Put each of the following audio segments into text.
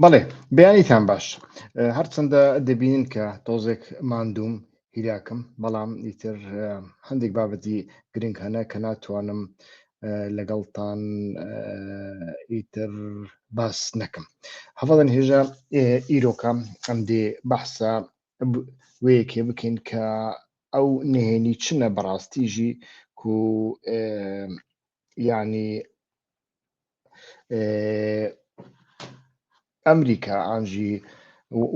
بەڵێ بەیانیتان باش. هەرچەندە دەبینن کە تۆزێک ماندووم هیلاکم، بەڵام ئیتر هەندێک بابەتی گرنگ هەنە کە ناتوانم لەگەڵتان ئیتر باس نەکەم. هەڤڵەن هێژە ئیرۆکە ئەم دێ بەحسە وەیەکێ بکەین کە ئەو نهێنی چنە بەڕاستیژی و یعنی ئەمریکا ئانجی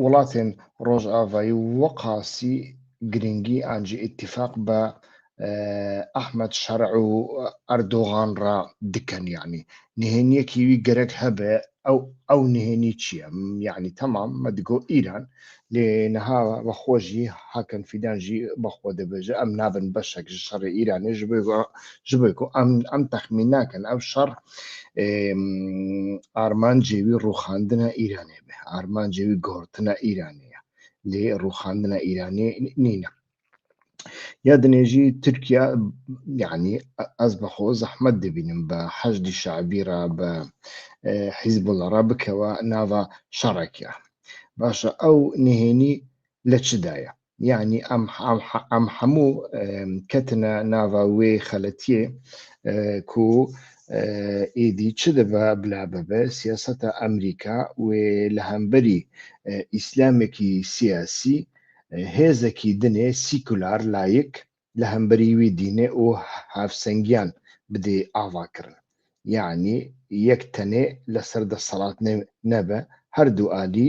وڵاتێن ڕۆژئاوایی وەقاسی گرنگی ئانجی ئیتیفاق بە ئەحمەد شەرع و ئەردۆغان ڕا دکەن یعنی نهێنیەکی وی گەرەک هەبێ ئەو نهێنی چییە یعنی تەمام مەدگۆ ئیران لێ نەها بەخۆژی هاکەن فیدانژی بەخۆ دەبێژە ئەم نابن بەشێک شەڕی ئیرانێ ji bo ku em texmîn nakin ew şer armancê wî rûxandina Îranê be armancê wî guhirtina Îranê ye lê rûxandina Îranê nîne ya dinê jî Tirkiye yani ez bixwe zehmet dibînim bi Heşdî Şeibî re bi Hîzbullah re bikewe nava şereke başa ew nihênî li çi de ye yani em hemû ketine nava wê xeletiyê ku êdî çi dibe bila bibe siyaseta Emerîka wê li hemberî îslamekî siyasî hêzekî dinê sîkular layık li hemberî wî dînê û hevsengiyan bidê avakirin yani yek tenê li ser desthilat nebe her du alî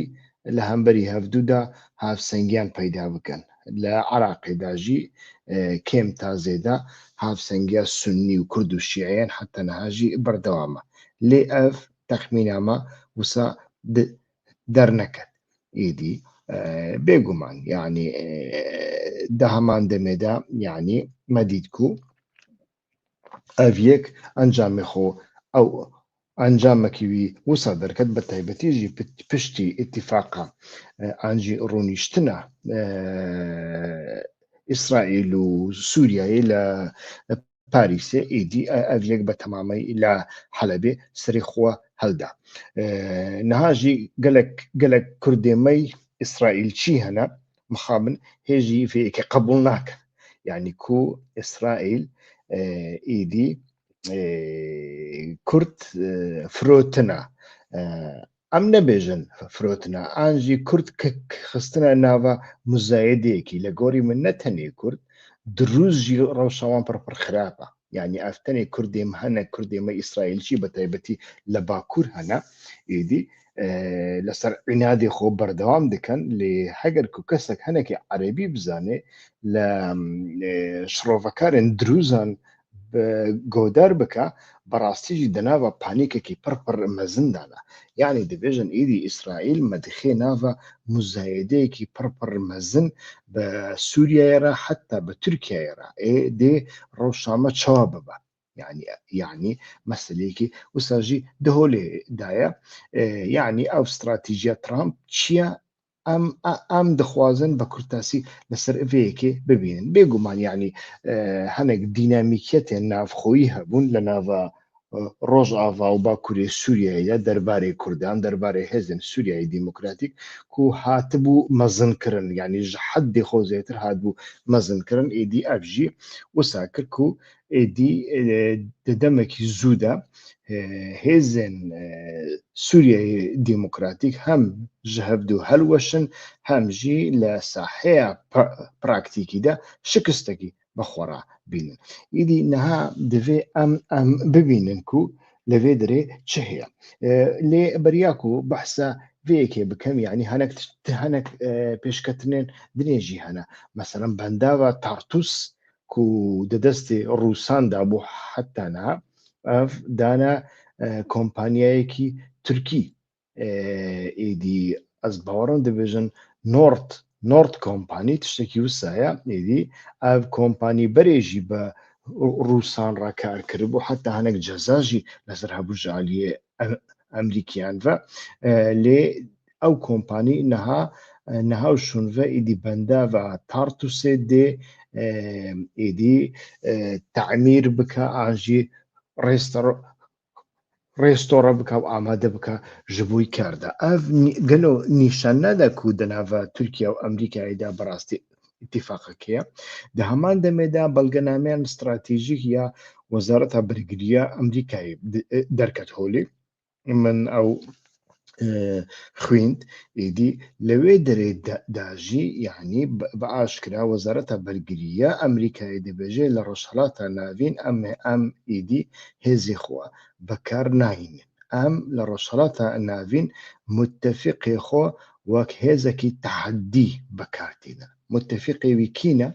li hemberî hevdû de hevsengiyan peyda bikin li Iraqê de jî kêm tazê de hevsengiya Sunnî û Kurd û Şîeyan heta niha jî berdewam e lê ev texmîna me wisa derneket êdî bêguman yani di heman demê de yani me dît ku ev yek encamê xwe ew encamekî wî wisa derket bi taybetî jî piştî îtîfaqa ancî rûniştina İsraîl û Sûriyeyê li Parîsê êdî ev yek bi temamî li Helebê serê xwe helda niha jî gelek Kurdê me İsraîlçî hene mixabin hêjî vê yekê qebûl nakin yani ku İsraîl êdî Kurd firotine em nebêjin firotine an jî Kurd xistina nava muzayedeyekî li gorî min ne tenê Kurd di rûz jî rewşa wan pir xirab e yani ev tenê Kurdê me hene Kurdê me İsraîlçî bi taybetî li Bakur hene êdî li ser înadê xwe berdewam dikin lê heger ku kesek henekî erebî bizane li şirovekarên dirûzan godar bike berastî jî di nava panîkekî pir mezin de ne yani dibêjin êdî İsraîl me dixe nava muzayedeyekî pir mezin bi Sûriyeyê re heta bi Tirkiyeyê re dê rewşa me çawa bibe yani meseleyekî wisa jî di holê daye yani ew stratîjiya Trump çi ye em dixwazin bi kurtasî li ser vê yekê bibînin bêguman yani hinek dînamîkiyetên navxwî hebûn li nava Rojava û Bakurê Sûriyeyê de derbarê Kurdan derbarê hêzên Sûriyeyê Demokratîk ku hatibû mezinkirin yani ji heddê xwe zêtir hatibû mezinkirin êdî ev jî wisa kir ku êdî di demekî zû de hêzên Sûriyeyê Demokratîk hem ji hevdû helweşin hem jî li saheya praktîkî de şikistekî bixwe re bînin êdî niha divê em bibînin ku li vê derê çi heye lê beriya ku behsa vê yekê bikim yani hinek pêşketinên dinê jî hene meselan bendava Tartus ku di destê Rûsan dabû heta niha ev dane kompanyayekî Tirkî êdî ez bawerim dibêjin Nord kompanî tiştekî wisa ye êdî ev kompanî berê jî bi Rûsan re kar kiribû heta hinek ceza jî li ser hebû ji aliyê Emerîkiyan ve lê ew kompanî niha şûnve êdî bendava Tartusê dê êdî temîr bike an jî ڕێستۆڕە بکە و ئامادە بکە ji بووی کاردا ئەv گەلۆ نیشان نادا ku di nava Tirkiye û Amerîkayê de bi rastî îtîfaqekê di heman demê de belgenameyan stratejîk ya Wezareta Birgiriya Amerîkayê derket holê min ew خوێند ئێدی لەوێ derê da jî yanî bi aşkira Wezareta Bergiriya Amerîkayê dibêje li Rojhilata Navîn em êdî hêzê xwe bekar nahînin. Em li Rojhilata Navîn mutefîqê xwe wek hêzekî teheddî bekar tînin. Mutefîqê wî kî ne?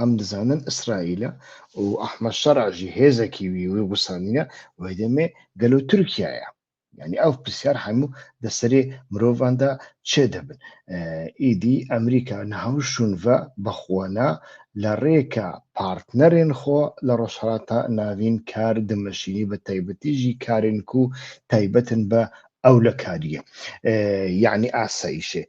Em dizanin İsraîl e û Ehmed Şerع jî hêzekî wî wisanîne wê demê gelo Tirkiye ye. Yani ev pirsiyar hemû di serê mirovan de çê dibin. Êdî Amerîka nehawşûn ve bixwena li rêka partnerên xwe li Rojhilata Navîn kar dimeşînî bi taybetî jî karên ku taybetin bi ewlekariyê yani asayişê.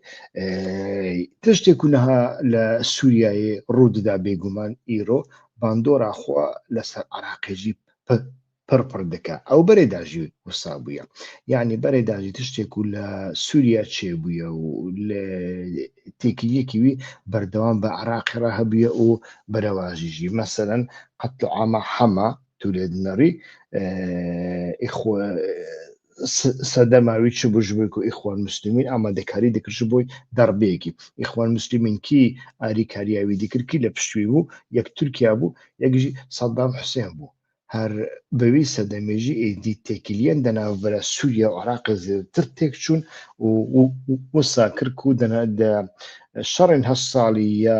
Tiştê ku niha li Sûriyeyê rû dida bêguman îro bandora xwe li ser Iraqê jî pir dike. Ew berê da jî wisa bûye. Yani berê da jî tiştê ku li Sûriya çêbûye û li têkiliyekî wî berdewam bi Iraqê re hebûye û berewajî jî. Meselen qetleama Hema tu lê dinêrî sedema wî çi bû ji bo ku Îxwan Müslîmîn amadekarî dikir ji bo derbeyekî. Îxwan Müslîmîn kî alîkariya wî dikir kî li pişt wî bû? Yek Tirkiye bû, yek jî Saddam Hüseyin bû. Her bi wî sedemê jî êdî têkiliyên di navbera Sûriye û Iraqê zêdetir têk çûn û wisa kir ku di şerên hezsalî ya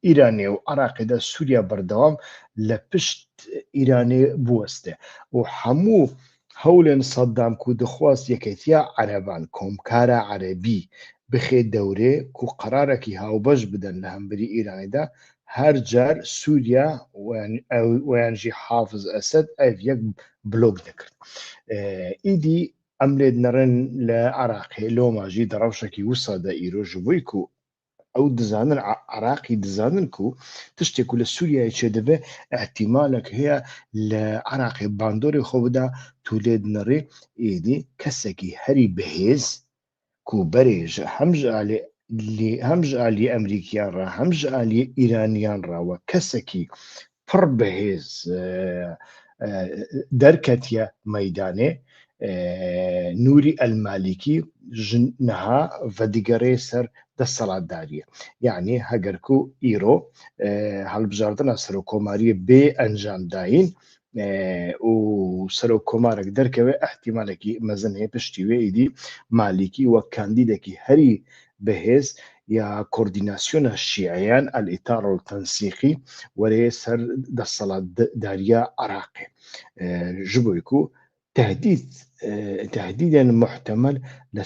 Îranê û Iraqê de Sûriya berdewam li pişt Îranê biweste û hemû hewlên Saddam ku dixwast yekîtiya Ereban, Komkara Erebî bixe dewrê ku qerarekî hawbeş bidin li hemberî Îranê de her car Sûriya û jî Hafiz Esed ev yek blok dikir. Îdî em lê dinêrin li Iraqê Loma jî di rewşekî wisa de îro ji bo ku ew dizanin Iraqî dizanin ku tiştê ku li Sûriyeyê çêdibe ihtimalek heye li Iraqê bandorê xwe bida tu lê dinêrî êdî kesekî herî bihêz ku berê ji hem ji aliyê Emerîkiyan re hem ji aliyê Îraniyan re we kesekî pir bihêz derketiye meydanê Nûrî Elmalikî ji niha vedigere ser destselatdariyê. Yani heger ku îro hilbijardina serokkomariyê bê encam dayîn û serokkomarek derkeve ihtimalekî mezin heye piştî wê êdî Malîkî wek kandîdekî herî bihêz ya koordînasyona şîeyan el-îtar û tensîqî were ser destselatdariya Iraqê ji bo ku tehdîdên muhtemel li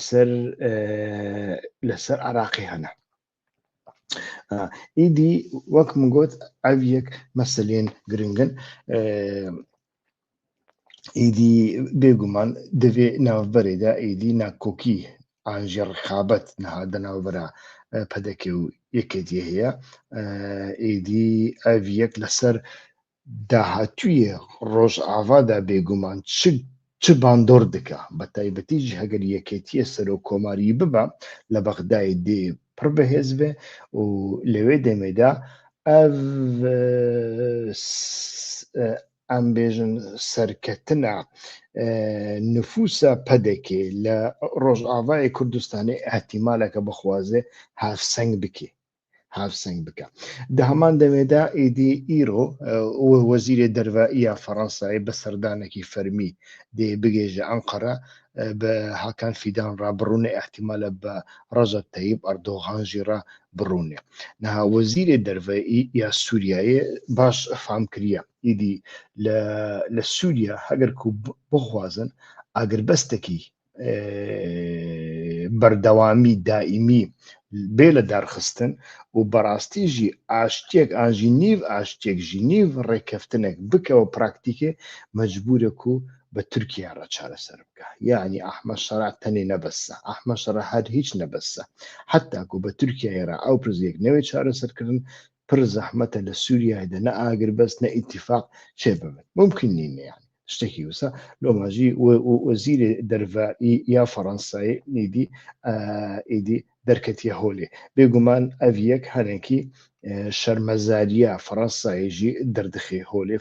ser Iraqê hene. Îdî wek min got ev yek meselên giring in. Îdî bêguman divê navberê de êdî nakkokî an jî rexabet niha di navbera pedekê û yekêtiyê heye. Êdî ev yek li ser dahatûyê Rojava de bêguman çi bandor dike bi taybetî jî heger yekêtiya serokkomariyê bibe li Bexdayê dê pir bihêz be û li wê demê de ev em bêjin serketina nüfusa pedekê li Rojavayê Kurdistanê ihtimaleke bixwaze hevseng bike. Di heman demê de êdî îro Wezîrê Derve ya Fransayê bi serdanekî fermî dê bigêje Enqere bi Hakan Fîdan re birûne ihtimale bi Recep Tayyip Erdogan jî re birûne. Niha Wezîrê Derve ya Sûriyeyê baş fehm kiriye êdî li Sûriya heger ku bixwazin agiribestekî berdewamî daîmî bê li derxistin û berastî jî aştiyek an jî nîv aştiyek jî nîv rêkeftinek bikewe praktîkê mecbûr e ku bi Tirkiye re çareser bike. Yani Ehmed Şerع tenê nebesse. Ehmed Şerع her hiç nebesse. Heta ku bi Tirkiyeyê re ew pirziyek newê çareserkirin pir zehmet e li Sûriyeyê de ne agiribest ne îtîfaq çêbibin. Mumkin nîne yani. شتێکی وسە لۆماژی وەزیرێ دەرڤ یا فەڕەنسای ئیدی دەرکەتیە هۆلێ بێگومان ئەڤ یەک هەنێکی شەرمەزاریە فەڕەنسایژی دەردەخێ هۆلێ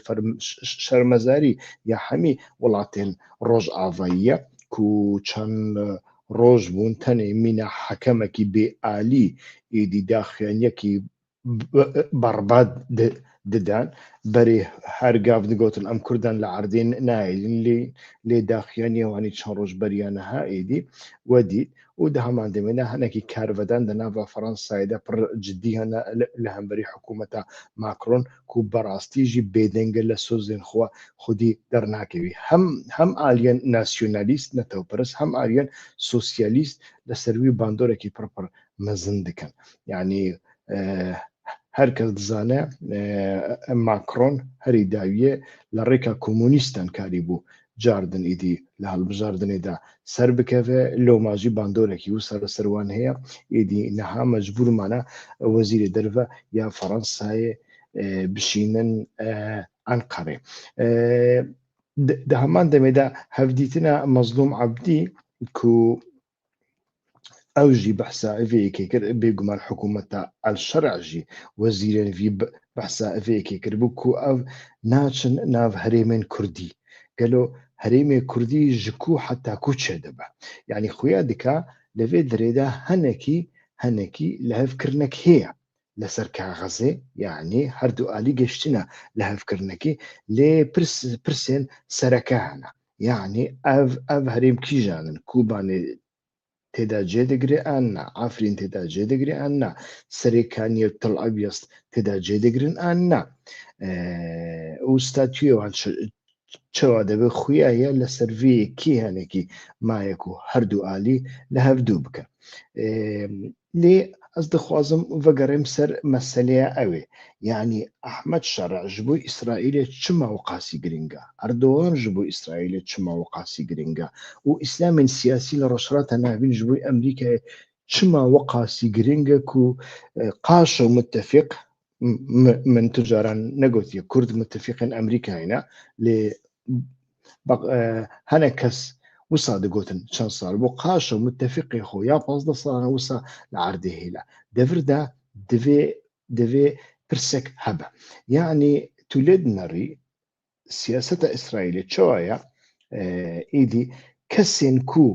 شەرمەزاری یا هەمی وڵاتێن ڕۆژ ئاڤاییە و چەند ڕۆژ بوون تەنێ مینە حەکەمێکی بێئالی ئیدی داخوێنیەکی بەڕباد ددان بەرێ هەرگاف دگوتن ئەم کوردان لە عەردێن نایلین لێ داخیانیەوانی چەند ڕۆژ بەریانەها ئیدی وەدی و دە هەمان دەمێنە هەنێکی کارڤەدان دەناڤە فەڕەنسایدا پڕ جددی هەنە لە هەمبەری حکوومەتە ماکرۆن و بەڕاستیژی بێدەنگە لە سۆزێن خوا خودی دەرناکەوی هەم ئالیەن ناسیۆنالیست نەتەوپەرست هەم ئالیەن سۆسیالیست لە سەروی باندۆرێکی پڕپڕ مەزن دکەن یعنی هەرکەس دزانە ماکرۆن هەری داویە لە ڕێکا کۆمونیستان کاری بوو جاردن ئیدی لە هەڵبژاردنێدا سەر بکەوێ لۆماژی باندۆرێکی و سەر سەروان هەیە ئیدی نەها مەجبورمانە وەزیرە دەرڤە یا فەڕەنسایە بشینن ئەنقەرێ دە هەمان دەمێدا هەفدیتنە مەزلوم عەبدی کو ئەوژی بەحسا ئەڤەیەکی کرد بێگومان حکوومەتە ئەلشەرعژی وەزیرێنڤی بەحسا ئەڤەیەکی کرد بوو کو ئەو ناچن ناو هەرێمێن کوردی گەلۆ هەرێمێ کوردی ژکو حتا کوچێ دەبە یعنی خویا دکا لەوێ درێدا هەنێکی لە هەفکردنەک هەیە لەسەر کاغەزێ یعنی هەردوو ئالی گەشتنە لە هەفکردنەکەی لێ پرسێن سەرەکە هەنە یعنی ئەv هەرێم کیژانن کوبانێ تێدا جێ دەگرێ ئاننا ئافرین تێدا جێ دەگرێ ئاننا سەرێکانیە تڵ ئەبیست تێدا جێ دەگرن ئاننا ئوستاتویەوان چاوا دەبێ خویایە لە سەرڤەیەکی هەنێکی مایەک و هەردوو ئالی لە هەردوو بکە لێ ئەس دەخوازم vەگەڕێم سەر مەسەلەیە ئەوێ یعنی ئەحمەد شەرع ji بۆ ئیسرائیلێ چما و قاسی گرنگە ئەردۆغان ji بۆ ئیسرائیلێ چما و قاسی گرنگە و ئیسلامین سیاسی لە ڕۆژهەڵاتە ناوین ji بۆی ئەمریکای چما و قاسی گرنگە و قاش و متفق من تجاران نەگوتیە کورد متفقن ئەمریکایە لێ هەنێک کەس وسا دەگوتن چەند ساڵ بۆ قاشە متفقی خۆ یا 15 ساڵانە وسا لە عەردێ هێلا دەڤردا دەوێ پرسێک هەبە یعنی تو لێت نەڕی سیاسەتە ئیسرائیلێ چۆیە ئیدی کەسێن کو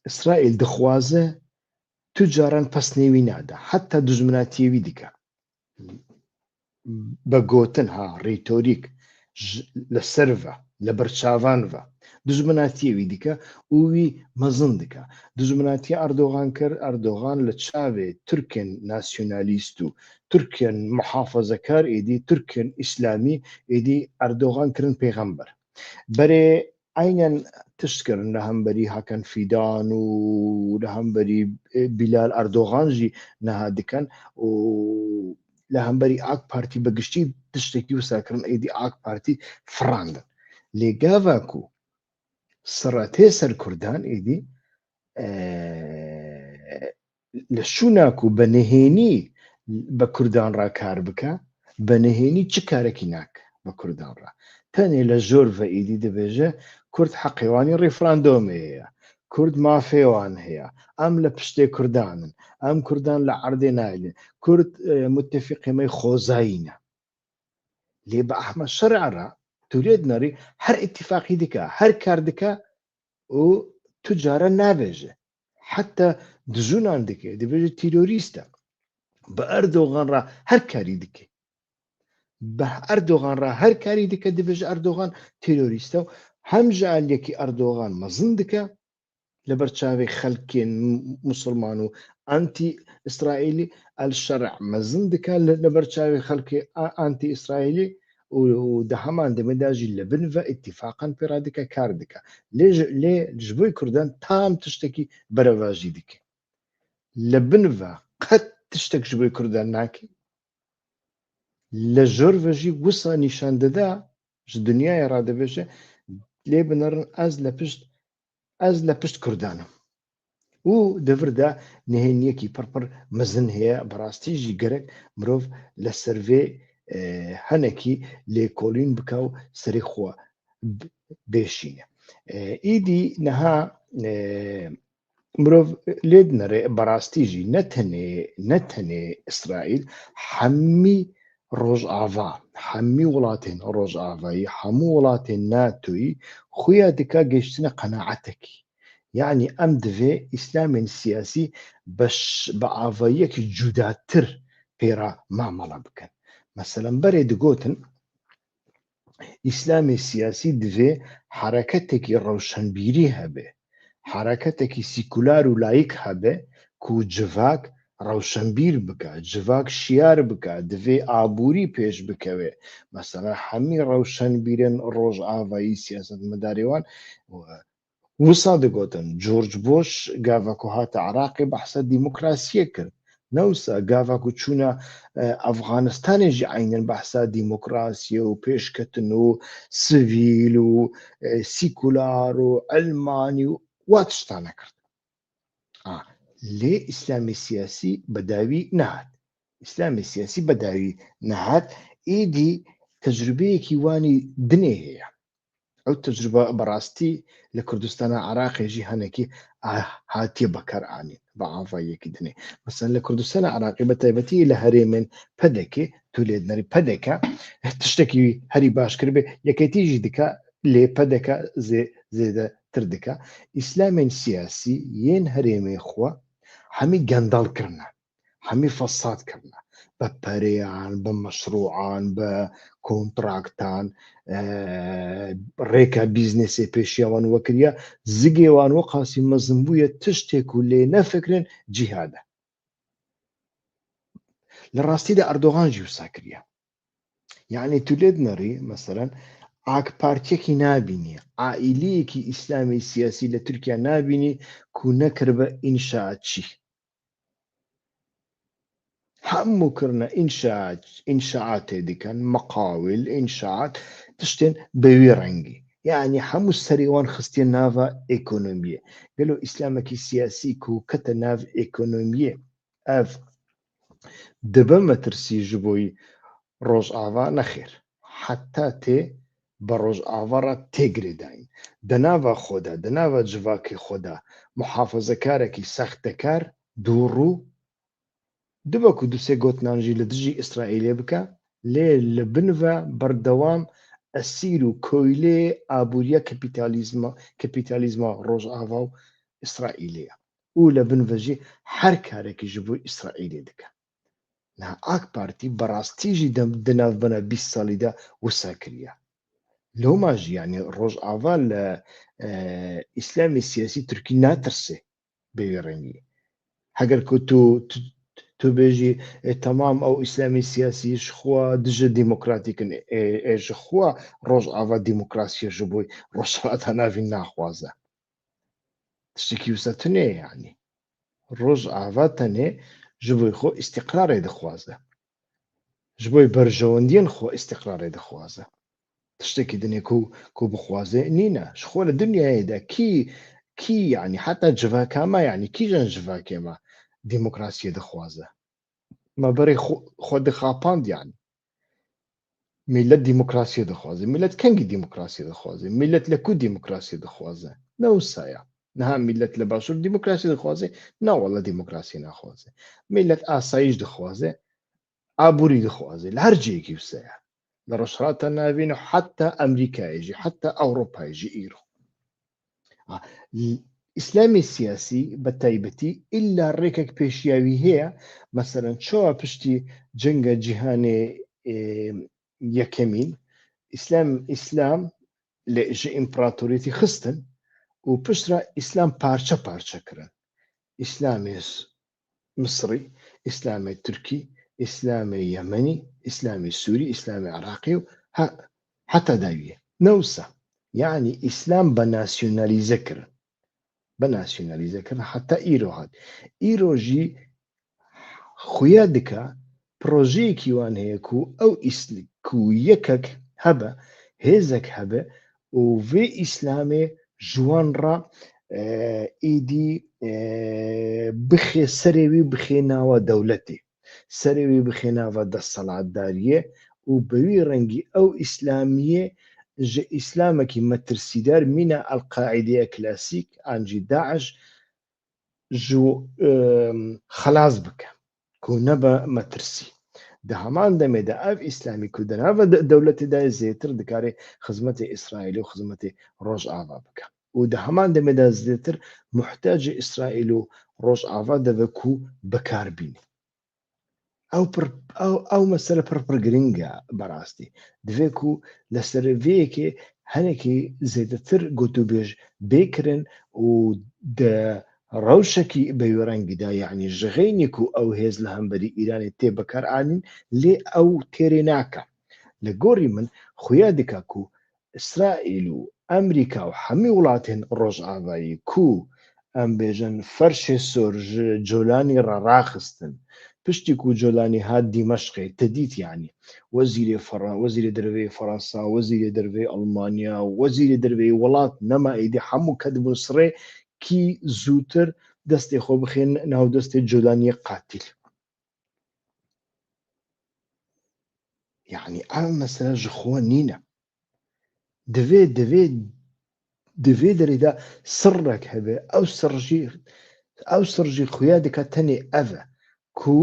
ئیسرائیل دەخوازە تو جاران پەسنێوی نادا حتا دوژمناتیێوی دیکە بە گوتن ها ڕیتۆریک لە سەرڤە لە بەرچاوانڤە دژمناتیێوی دیکە وی مەزن دکە دژمناتی ئەردۆغان کرد ئەردۆغان لە چاوێ تورکێن ناسیۆنالیست و تورکێن محافەزەکار ئیدی تورکێن ئیسلامی ئیدی ئەردۆغان کردن پێغەمبەر بەرێ ئاینەن تشتکردن لە هەمبەری هەکەن فیدان و لە هەمبەری بیلال ئەردۆغانژی نەها دکەن و لە هەمبەری ئاک پارتی بەگشتی تشتێکی وساکردن ئیدی ئاک پارتی فڕاندن لێگاڤاکو سەرەتێ سەر کوردان ئیدی لە شووناکو بە نهێنی بە کوردان ڕا کار بکە بە نهێنی چ کارێکی ناکە بە کوردان ڕا تەنێ لە ژۆرڤە ئیدی دەبێژە کورد حەقیوانی ڕیفراندۆمەیە کورد مافێوان هەیە ئەم لە پشتێ کوردانن ئەم کوردان لە عەردێ نایلێن کورد متفقیمەی خۆزایینە لێ بە ئەحمەد شەرعڕا تولێت نەڕی هەر ئیتیفاقی دکە هەر کار دکە و توجارە نابێژە حتا دژونان دکێ دەبێژە تیرۆریستە بە ئەردۆغان ڕا هەر کاری دکێ بە ئەردۆغان ڕا هەر کاری دکە دەبێژە ئەردۆغان تیرۆریستە و هەم ژالێکی ئەردۆغان مەزن دکە لەبەر چاوی خەلکێن مسلمان و ئەنتی ئیسرائیلی ئەلشەرع مەزن دکە لەبەر چاوی خەلکی ئەنتی ئیسرائیلی و دە هەمان دەمەداژی لە بنڤە ئیتیفاقان پێڕا دکە کار دکە لێ ji بۆی کوردان تام تشتێکی بەرەڤاژی دکە لە بنڤە قەت تشتێک ji بۆی کوردان ناکە لە ژۆرڤەژی وسا نیشان دەدا ji دنیایە ڕادەبێژە لێ بنەڕن ئەز لە پشت کوردانم و دەڤردا نهێنیەکی پڕپڕ مەزن هەیە بەڕاستیژی گەرەک مرۆڤ لە سەرڤێ هەنێکی لێکۆڵین بکە و سەری خۆ بێشینە ئیدی نەها مرۆڤ لێت نەڕێ بەڕاستیژی نەتەنێ ئیسرائیل هەممی ڕۆژئاوا هەممی وڵاتێن ڕۆژئاوایی هەموو وڵاتێن ناتۆیی خویا دکا گەشتنە قەناعەتێکی یعنی ئەم دەوێ ئیسلامێن سیاسی بە ئاواییەکی جوداتر پێرا مامەڵە بکەن مەسەلەن بەرێ دگوتن ئیسلامی سیاسی دەوێ حرەکەتێکی ڕەوشنبیری هەبێ حرەکەتێکی سیکولار و لایک هەبێ کو جڤاک ڕەوشنبیر بکە جڤاک شیار بکە دەوێ ئابووری پێش بکەوێ مەسەلەن هەممی ڕەوشنبیرن ڕۆژئاوایی سیاست مەدارێوان وسا دەگوتن جۆرج بۆش گاڤەکو هاتە عراقی بەحسە دیموکراسیە کرد نەوسا گاڤەکو چوونە ئەفغانستانێژی عینەن بەحسا دیموکراسیە و پێشکەتن و سڤیل و سیکولار و ئەلمانی و وا تشتانە کرد لێ ئیسلامی سیاسی بەداوی نەهات ئیسلامی سیاسی بەداوی نەهات ئیدی تەجروبەیەکی وانی دنێ هەیە ئەو تەجروبە بەڕاستی لە کوردستانە عراقێژی هەنێکی هاتیە بەکارئانین بە ئاڤاییەکی دنێ مەسەلەن لە کوردستانە عراقی بە تایبەتی لە هەرێمێن پەدەکێ تو لێدنەری پەدەکە تشتێکی هەری باشکرد بێ یەکەتیژی دکە لێ پەدەکە زێدەتر دکە ئیسلامێن سیاسی یەن هەرێمێ خۆ هەمی گەندەڵکردنە هەمی فەسادکردنە بە پەرەیان بە مەشروعان بە کۆنتراکتان ڕێکە بیزنسێ پێشیاوان وەکریە زگێوان وە قاسی مەزم بوویە تشتێک و لێ نەفکرن جیهادە لە ڕاستیدا ئەردۆغانجی وسا کردە یعنی تو لێت نەڕی مەسەلەن ئاک پارتیەکی نابینی عائیلەیەکی ئیسلامی سیاسی لە تورکیا نابینی کو نەکرد بە ئینشاءات چی هەموو کردنە ئینشاعاتێ دیکەن مەقاول ئینشاعات تشتێن بەوی ڕەنگی یعنی هەموو سەریوان خستیە ناوە ئێکۆنۆمیە گەلۆ ئیسلامێکی سیاسی کو کەتە ناو ئێکۆنۆمیە ئەف دەبە مەترسی ji بۆی ڕۆژئاوا نەخێر حتا تێ بە ڕۆژئاوەڕە تێگرێداین دەناوە خۆدا دەناوە جڤاکی خۆدا محافەزەکارێکی سەختەکار دووڕوو دبەکو دوسێ گۆتنانژی لە دژی ئیسرائیلێ بکە لێ لە بنڤە بەردەوام ئەسیر و کۆیلێ ئابووریە کەپیتالیزمە ڕۆژئاوا و ئیسرائیلەیە و لە بنڤەژی هەر کارێکی ji بۆ ئیسرائیلێ دکە نا ئاک پارتی بەڕاستیژی دەناو بنە 20 ساڵیدا وسا کردە لەوماژی یعنی ڕۆژئاوا لە ئیسلامی سیاسی تورکی ناترسێ بەوێ ڕەنگی هەگەر کو تو بێژی تەمام ئەو ئیسلامی سیاسیش خوا دژە دیموکراتیکن ئێژ خوا ڕۆژئاوا دیموکراسیە ji بۆی ڕۆژهەڵاتە ناوی ناخوازە تشتێکی وسە تنێ یعنی ڕۆژئاوا تەنێ ji بۆی خۆ ئیستیقرارێ دەخوازە ji بۆی بەرژەوەندیان خۆ ئیستیقرارێ دەخوازە تشتێکی دنێ کو بخوازێ نینە خۆ لە دنیایەدا کی یعنی حتا جڤاکامە یعنی کیژەن جڤاکێمە دیموکراسیە دەخوازە مە بەرێ خۆ دەخاپاند یعنی میلەت دیموکراسیە دەخوازێ میلەت کەنگی دیموکراسیە دەخوازێ میلەت لە کو دیموکراسیە دەخوازە نەوسایە نەها میلەت لە باشوور دیموکراسی دەخوازێ ناوەڵە دیموکراسی ناخوازێ میلەت ئاسایش دەخوازێ ئابووری دەخوازێ لە هەر جێیەکی وسەیە لە ڕۆژهەڵاتە ناوین و حتا ئەمریکایژی حتا ئەوڕۆپایژی ئیرۆ ئیسلامی سیاسی بە تایبەتی ئللا ڕێکێک پێشیاوی هەیە مەسەلەن چۆوە پشتی جەنگە جیهانێ یەکەمین ئیسلام لە ژە ئیمپراتۆریەتی خستن و پشترا ئیسلام پارچە پارچەکردن ئیسلامی مسری ئیسلامی تورکی ئیسلامی یەمەنی ئیسلامی سووری ئیسلامی عراقی و حتا داویە نەوسە یعنی ئیسلام بە ناسیۆنالیزەکردن بە ناسیۆنالیزەکردن حتا ئیرۆ هات ئیرۆژی خویا دکە پرۆژەیەکی وان هەیە کو ئەو کو یەکەک هەبە هێزێک هەبە و vê ئیسلامێ ژوان ڕە ئیدی بخێ سەرێوی بخێناوە دەولەتێ سەرێوی بخێناوە دەسەڵاتداریە و بەوی ڕەنگی ئەو ئیسلامیە جا إسلامك مترسيدار من القاعدة كلاسيك أنجي داعش جو خلاص بك كو نبا مترسي ده همان دمي ده اف اسلامي كو ده نبا دولة دا زيتر دكاري خدمة اسرائيل وخدمة روج آفا بك وده همان دمي ده زيتر محتاج اسرائيل روج آفا ده بكو بكار بيني او مسألة پر گرنگا براستي دفيكو لسرفيكي هنكي زيتر قوتو بيج بيكرن و ده روشكي بيورانجي دا يعني جغينيكو او هيز لهمبري ايراني تي بكار آنين لي او تيريناكا لقوري من خيادكاكو اسرائيل و امريكا و حمي ولاتين روج آفاي كو ام بيجن فرش سورج جولاني راخستن پشتی کو جولانی هات دمشق تدیت يعني وزير دربي فرنسا وزير دربي ألمانيا وزير دربي ولات نما ايدي حمو كدب سري كي زوتر دستي خو بخين ناو دستي جولاني قاتل يعني ام مثلا جخوان نينا دفي دريدا سرك هبه او سرجي خيادك تاني اذا كو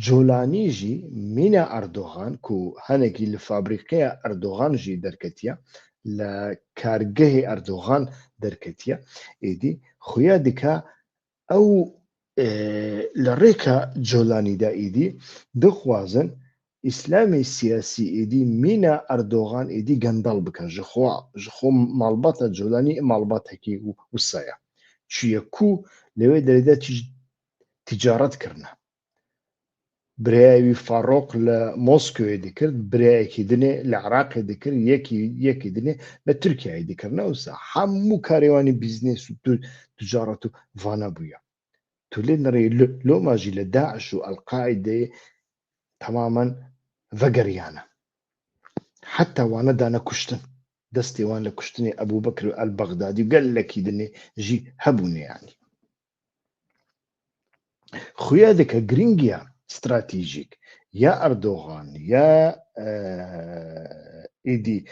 جولانی جی مینا اردوغان کو هنگی لفابریقه اردوغان جی درکتیا لکارگه اردوغان درکتیا ایدی خویا دکا او لريكا جولاني دا ايدي دخوازن اسلامي سياسي ايدي مينا اردوغان ايدي قندل بكن جخو مالباتا جولاني مالباتا كي وصايا شيكو لوي دريدا تجارت كرنا برایوی فاروق لموسكو دكرت براي كيدني العراق دكر يكي دني لتركيا دكر نوسا حمو كاريواني بيزنس تجارته فانا بويا تولي نري لو ماجي لداعش والقاعدة تماما فقريانا حتى وانا دانا كشتن دستي وانا كشتني ابو بكر البغدادي قال لك يدني جي هبوني يعني خويا ذاك جرينجيا استراتيجيك يا أردوغان يا إيدي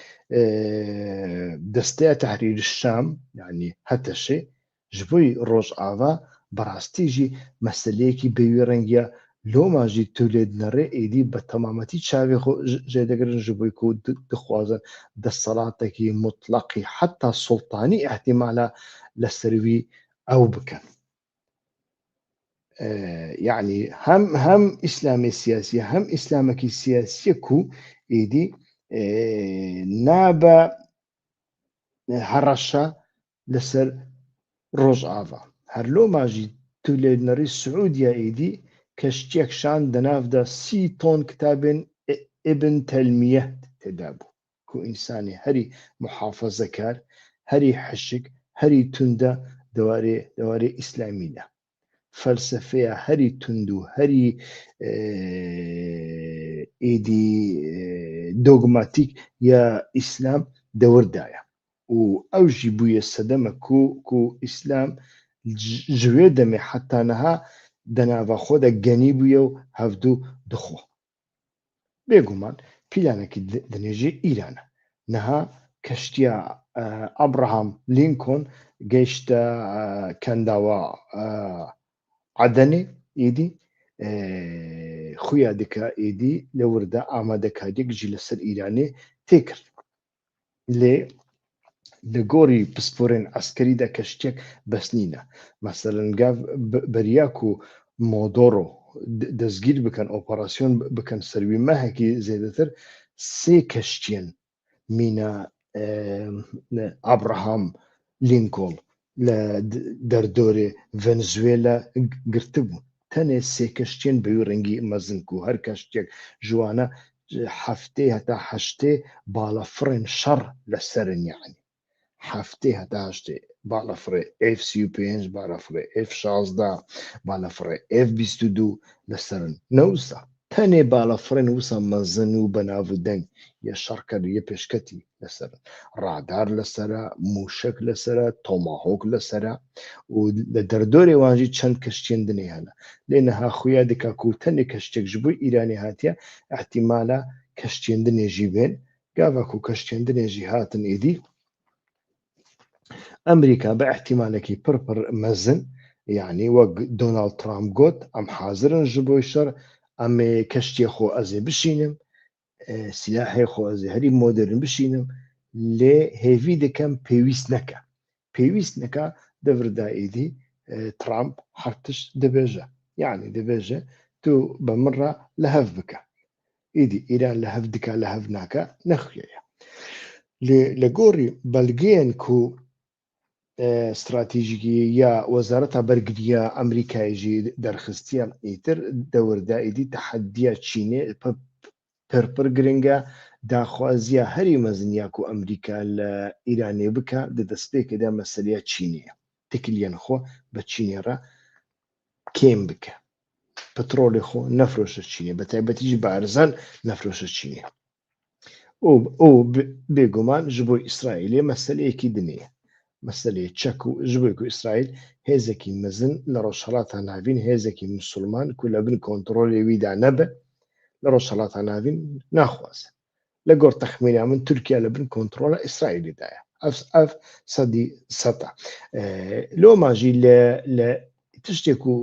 دستة تحرير الشام يعني حتى شيء جبوي روج آفا براستيجي مسليكي بيورنجيا لو ما جي تولد نري إيدي بتمامتي تشافي خو جيدقرن جبوي كو دخوازن دستلاتكي مطلقي حتى سلطاني احتمالا لسروي أو بكن يعني هم إسلامي سياسي هم إسلامك سياسي كو إيدي نابا هرشا لسر روج آفا هرلو ماجي تولي نري السعودية إيدي كشتيك شان دناف دا 6 طن كتاب ابن تلمية تدابو كو إنساني هري محافظة كار هري حشك هري تندا دواري إسلامية فلسفه هری تندو هری ایدی دوغماتیک یا اسلام دور دایا و او جیبوی سدم کو اسلام جوی دمی حتی نها دناوا خود گنی بویو هفدو دخو بێگومان پیلانێکی دنێژی ئیرانە نەها کەشتیا ئەبراهام لینکۆن گەیشتە کەنداوە عەدەنێ ئیدی خویا دکە ئیدی لە وردە ئامادەکاریەک ژی لەسەر ئیرانێ تێکرد لێ لە گۆری پسپۆرێن عەسکەریدا کەشتێک بەس نینە مەسەلەن گاڤ بەریاک و مۆدۆڕۆ دەستگیر بکەن ئۆپەراسیۆن بکەن سەروی مەهێکی زێدەتر 3 کەشتیان مینە ئابراهام لینکۆڵ لە دەردۆرێ ڤەنزوێلا گرتبوو تەنێ 3 کەشتیان بەوی ڕەنگی مەزنک و هەر کەشتێک ژوانە هەفتێ هەتا هەشتێ باڵەفڕێن شەڕ لەسەرن یعنی هەفتێ هەتا هەشتێ باڵەفڕێ F-35 باڵەفڕێ F-16 باڵەفڕێ F-22 لەسەرن نەوسا تەنێ باڵەفڕێن وسە مەزن و بەناودەنگ یە شەڕکەر یە پێشکەتی لەسەرن ڕادار لەسەرە موشک لەسەرە تۆماهۆک لەسەرە و لە دەردۆرێ وانژی چەند کەشتێن دنێ هەنا لێ نەها خویا دکا و تەنێ کەشتێک ji بۆ ئیرانی هاتیە احتیمالە کەشتێن دنێژی بێن قافكو كشتين دنيجي هاتن إيدي أمريكا باحتمالك بربر مزن يعني وق دونالد ترامب قوت أم حاضرن جبويشر أم كشتي خو أزي بشينم سلاحي خو أزي هري مودرن بشينم لي هيفي دكم بيويس نكا بيويس نكا دفر دائدي ترامب حرتش دبجة يعني دبجة تو بمرة لهف بك إيدي إيران لهف دكا لهف ناكا نخيا لغوري بلغين كو استراتيجية وزارة برقدية أمريكايجي درخستية إيتر دور دائدي تحديات تشيني پرپر گرنگە داخوازیە هەری مەزنیاک و ئەمریکا لە ئیرانێ بکە دەدەستپێکەدا مەسەلەیە چینەیە تکلیان خۆ بە چینێڕە کێم بکە پترۆلی خۆ نەفرۆشە چینێ بە تایبەتیژی بارزان نەفرۆشە چینێ ئەو بێگومان ji بۆ ئیسرائیلێ مەسەلەیەکی دنەیە مەسەلەیە چەک و ji بۆی و ئیسرائیل هێزێکی مەزن لە ڕۆژهەڵاتە ناوین هێزێکی مسلمان کو لە بن کۆنتڕۆلێویدا نەبە لە ڕۆژهەڵاتە ناوین ناخوازە لە گۆڕ تەخمینیا من تورکیا لە بن کۆنتڕۆلە ئیسرائیلیدایە ئەف سەدی سەدە لۆماژی لە تشتێک و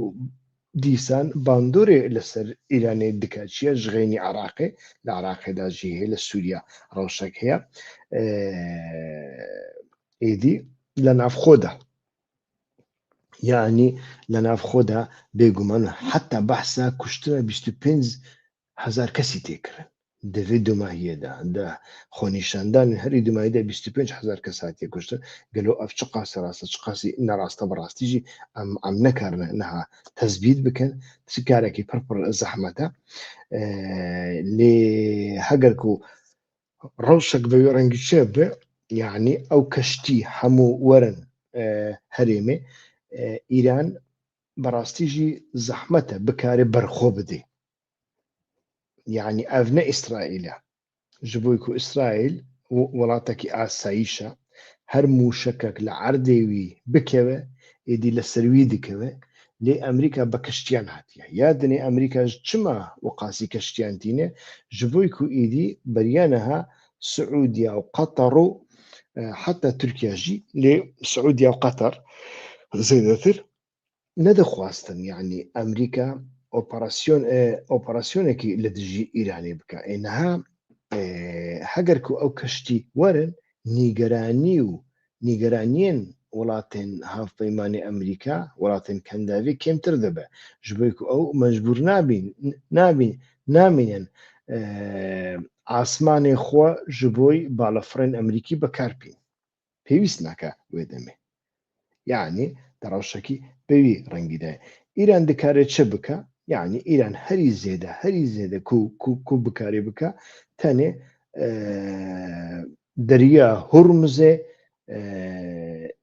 دیسان باندۆرێ لەسەر ئیرانێ دکاتچیە ژغێنی عراقێ لە عراقێدا ژی هەیە لە سووریا ڕەوشەک هەیە ئیدی لە ناوخۆدا یعنی لە ناوخۆدا بێگومان حتا بەحسا کوشتنە 25,000 کەسی تێکردن دەوێت دوماهیەدا خۆنیشاندان هەری دوماییدا 25,000 کەس هاتیە کوشتن گەلۆ ئەف چ قاسی ڕاستە چ قاسی نەڕاستە بەڕاستیژی ئەم نەکارن نەها تەزبیت بکەن چ کارێکی پڕپڕ زەحمەتە لێ هەگەر و ڕەوشێک بە ڕەنگی چێ بێ یعنی ئەو کەشتی هەموو وەرن هەرێمێ ئیران بەڕاستیژی زەحمەتە بکارێ بەرخۆ بدێ يعني أفنى إسرائيل جبويكو إسرائيل ولاتكي آسايشة هر موشكك لعردوي بكوة إدي لسروي دكوة لي أمريكا بكشتيان هاتيا يادني أمريكا جمع وقاسي كشتيان تيني جبويكو إدي بريانها سعودية وقطر حتى تركيا جي لي سعودية وقطر زيدتر ندخواستن يعني أمريكا ئۆپەراسیۆنێکی لە دژی ئیرانی بکە ئێنها هەگەرکو ئەو کەشتی وەرن نیگەرانیên وڵاتên هاوپەیمانی ئەمریکا وڵاتên کەنداوی کێمتر دەبێ ji بۆی ku ئەو مەجبور نامێنن ئاسمانێ خۆ ji بۆی بالەفڕێن ئەمریکی بەکاربێن پێویست ناکە وێ دەمێ یعنی دەڕەوشەکی بەوی ڕەنگیدایە ئیران دەکارێت چه بکە يعني إيران هري زيادة كو بكاري بكا تاني دريا هرمزة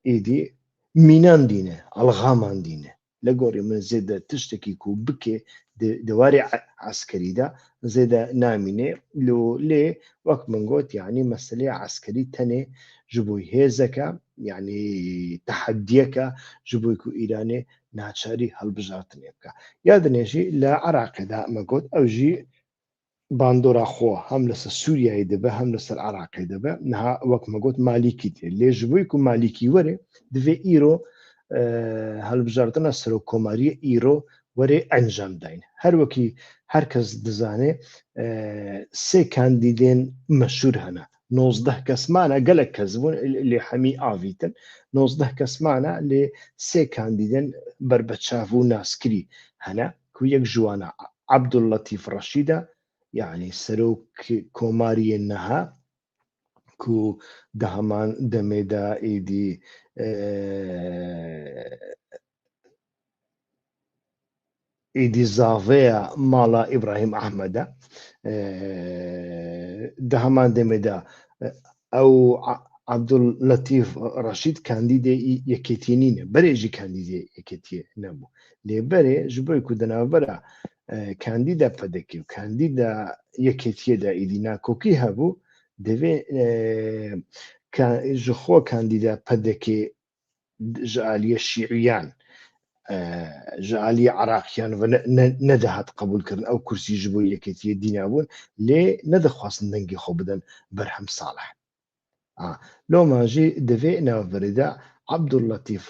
إيدي مينان دينه الغامان دينه لقوري من زيادة تشتكي كو بكي دواري عسكري دا زيادة نامينه لو لي وقت من قوت يعني مسألة عسكري تاني جبوي هيزكا يعني تحديكا جبوي كو إيراني ناچاری هەڵبژارتنێ بکە یادنێژی لە عراقیدا مەگوت ئەوژی باندۆرا خۆ هەم لەسەر سووریایی دەبە هەم لەسەر عراقی دەبە نها وەک مەگوت مالیکی تێ لێژبووی و مالیکی وەرێ دوێ ئیرۆ هەڵبژاردنە سەر و کۆماریە ئیرۆ وەرێ ئەنجام داین هەروەکی هەرکەس دەزانێ سێ کاندیدێن مەشهور هەنە 19 کەسمانە گەلک کەس بوون لێ هەمی ئاویتن 19 کەسمانە لێ سێ کاندیدن بربەچاو و ناسکری هەنە کو یەک ژوانە عەبدوڵەتیف ڕەشیدە یعنی سەرۆک کۆماریە نەها کو دەهەمان دەمێدا ئیدی ئیدی زاڤەیە ماڵە ئیبراهیم ئەحمەدە دەهەمان دەمێدا ئەو عەبدوڵەتیف ڕەشید کاندیدێ یەکێتی نینە بەرێژی کاندیدێ یەکێتیە نەبوو لێبەرێ ji بۆی ku di navbera kandîda pedekê û kandîda yekêtiyê de êdî nakokî hebû divê ji xwe kandîda pedekê ji aliyê şîîyan جعلی عراقیان و نەدەهات قبولکردن ئەو کورسی ji بۆ یەکێتیە دینابوون لێ نەدەخواستن دەنگی خۆ بدەن بەرهەم ساڵح لۆماژی دەvê ناوبەردا عەبدوڵلەتیف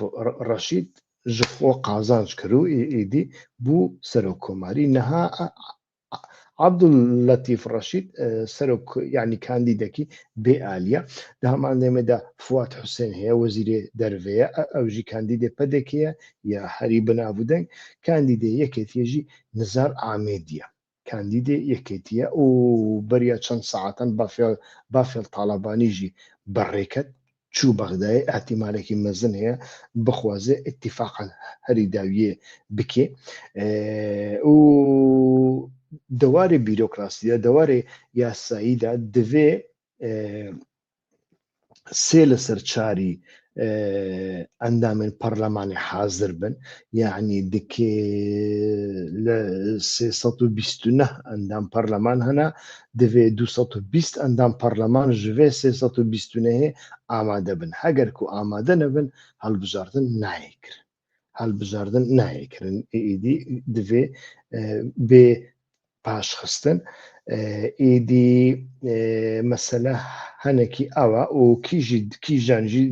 ڕەشید ji خۆ قازانج کرد و ئیدی بوو سەرۆکۆماری نەها عەبدوڵلەتیف ڕەشید سەرۆک یعنی کاندیدێکی بێ ئالیە لە هەمان دەمەدا فواد حوسێن هەیە وەزیرێ دەرڤەیە ئەوژی کاندیدێ پەدێکەیە یا هەری بنابوودەنگ کاندیدێ یەکێتیەژی نزار ئامێدیە کاندیدێ یەکێتیە و بەریە چەند ساعتەن بافێڵ تاڵەبانیژی بەڕێکەت چوو بەغدای ئاحتیمالێکی مەزن هەیە بخوازێ ئیتیفاقا هەری داویێ بکێ و دەوارێ بیرۆکراسیدا دەوارێ یاساییدا دەvê سێ لەسەر چاری ئەندامên پەرلەمانی حازر بن یعنی دکێ لە 329 ئەندام پەرلەمان هەنا دەvê 220 ئەندام پەرلەمان ji vê 329 ئامادە بن هەگەرکو ئامادە نەبن هەڵبژاردن نایەکرد هەڵبژاردن نایەکردن ئیدی دەvê بێ پاشخستن ئیدی مەسەلە هەنێکی ئەوە و کیژانژی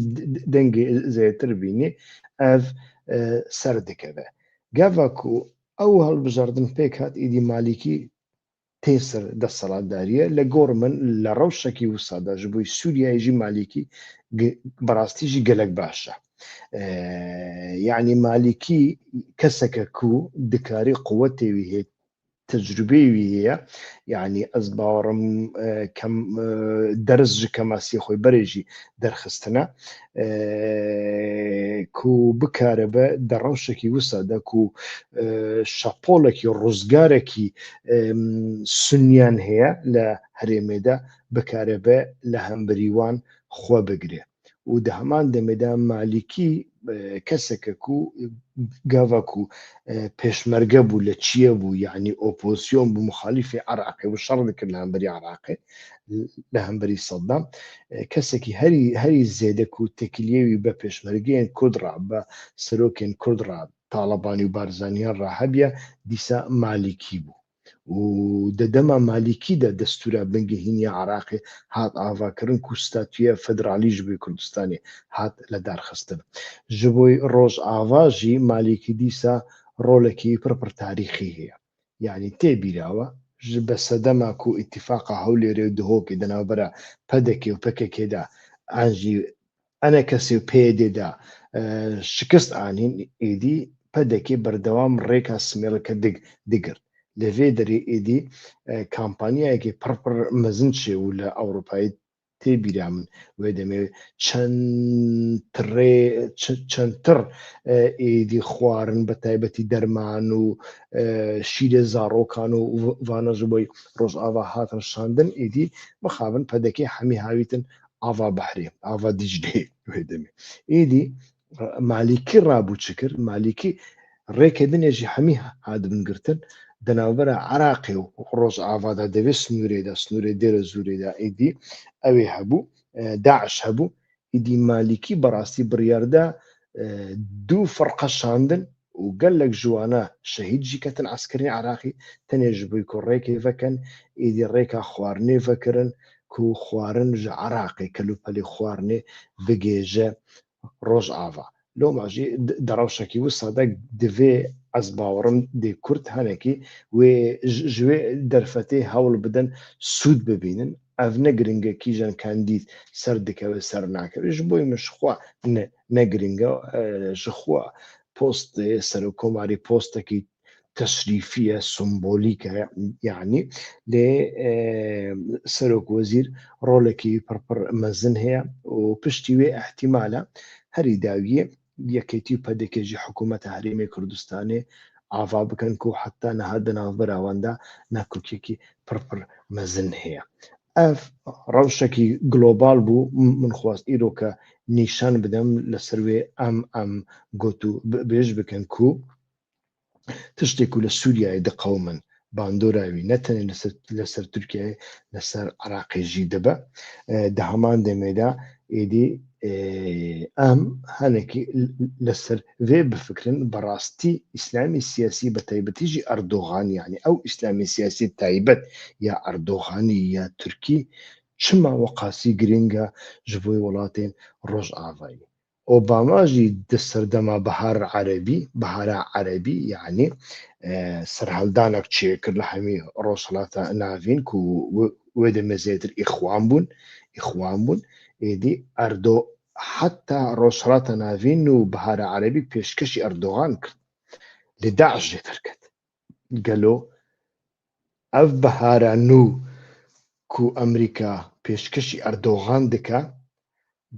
دەنگێ زێتر بینی ئەv سەر دەکەوێ گاڤاکو ئەو هەڵبژاردن پێک هات ئیدی مالیکی تێسەر دەسەڵاتداریە لە گۆڕمن لە ڕەوشێکی وساداژ بووی سووریایژی مالیکی بەڕاستیژی گەلک باشە یعنی مالیکی کەسێکە کو دکاری قووەتێوی هەیە تجربەیەوی هەیە یعنی ئەس باوەڕم کەم دەرزژ کەماسی خۆی بەرێژی دەرخستنە کو بکارە بە دەڕەوشێکی وسەدا و شەپۆڵێکی ڕوزگارێکی سنیان هەیە لە هەرێمێدا بکارە بە لە هەمبریوان خۆ بگرێ و دە هەمان دەمێدا مالیکی کەسێکە کو گاڤاکو پێشمەرگە بوو لە چییە بوو یعنی ئۆپۆسیۆن بوو مخالیفی عراقی و شەڕ دەکرد لە هەمبەری عراقی لە هەمبەری سەدام کەسێکی هەری زێدەک و تەکیلیەوی بە پێشمەرگەیەن کوردڕا بە سەرۆکێن کوردڕا تاڵەبانی و بارزانیان ڕاهەبیە دیسا مالیکی بوو و دەدەما مالیکیدا دەستورە بنگهینی عراقی هات ئاواکردن و ستاتویە فەدرالیش بووی کوردستانی هات لە دارخستن ji بۆی ڕۆژئاواژی مالیکی دیسا ڕۆڵێکی پڕ تاریخی هەیە یعنی تێبیراوە بە سەدەما و ئیتیفاقا هەولێرێ و دهۆکی دەناوبەرە پەدێکی و پەکێکێدا ئاژی ئەنە کەسی و پێدێدا شکست ئانین ئیدی پەدێکی بەردەوام ڕێکا سمێڵەکە دگرت لەvê derê êdî kampanyayekî pir mezin çê û li Ewropayê tê bîra min wê demê çendtir êdî xwarin bi taybetî derman û şîrê zarokan û vana ji bo rojava hatin şandin êdî mixabin pedekê hemî havîtin ava Behrê ava Dicleyê wê demê êdî malîkî rabû çi kir malîkî rêkebinê jî hemî hadibin girtin دەناوبەرە عراقی و ڕۆژئاوادا دەوێت سنوورێدا سنوورێ دێرە زوورێدا ئیدی ئەوێ هەبوو داعش هەبوو ئیدی مالیکی بەڕاستی بڕیاردا دوو فەرقە شاندن و گەلێک جوانە شەهیدجی کەتن عسکری عراقی تەنێژ بووی کو ڕێکێ vەکەن ئیدی ڕێکا خواردنێ vەکردن کو خواردن ji عراقی کەلوپەلی خواردنێ بگێژە ڕۆژئاوا لۆماژی دەڕەوشێکی وسەدا دەvê ez bawerim dê Kurd henekî wê ji wê derfetê hewl bidin sûd bibînin ev ne giring e kîjan kandîd ser dikeve ser nakeve ji bo min ji xwe ne giring e ji xwe postê serokkomarî postekî teşrîfî ye simbolîk e yanî lê serokwezîr rolekî pir mezin heye û piştî wê ehtimala herî dawiyê یەکێتی و پەدێکێژی حکوومەتە هەرێمی کوردستانی ئاوا بکەن و حتا نەهات ناوبەر ئەوەندا نەکوکێکی پڕ مەزن هەیە ئەف ڕەوشێکی گلۆبال بوو من خواست ئیرۆکە نیشان بدەم لەسەر وێ ئەم گوت و بێژ بکەن و تشتێک و لە سووریای دقەومن باندۆراوی نەتەنێ لەسەر تورکیای لەسەر عراقیژی دەبە دە هەمان دەمێدا ئیدی ئەم هەنێکی لەسەر وێ بفکرن بەڕاستی ئیسلامی سیاسی بە تایبەتیژی ئەردۆغان یعنی ئەو ئیسلامی سیاسی تایبەت یا ئەردۆغانی یا تورکی چما وەقاسی گرنگە ji بۆی وڵاتên ڕۆژئاوایی ئۆباماژی سەردەما بەهارە عەرەبی یعنی سەرهەڵدانێک چێکرد لە هەمی ڕۆژهەڵاتە ناوین و وێ دەمەزێتر ئیخوان بوون ئێدی ئەردۆ حتا ڕۆژهەڵاتە ناوین و بەهارە عەرەبی پێشکەشی ئەردۆغان کرد لە داعش جێ دەرکەت گەلۆ ئەف بەهارە نو کو ئەمریکا پێشکەشی ئەردۆغان دکا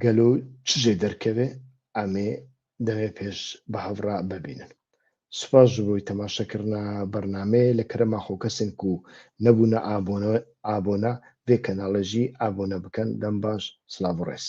گەلۆ چژێ دەرکەوێ ئەمێ دەمێ پێش بە هەڤڕا ببینن سوپاس ji بۆی تەماشاکردنا بەرنامەیە لە کەرەما خۆ کەسێن و نەبوونە ئابۆنە vê kanalê jî abone bikin dem baş, silav û rêz.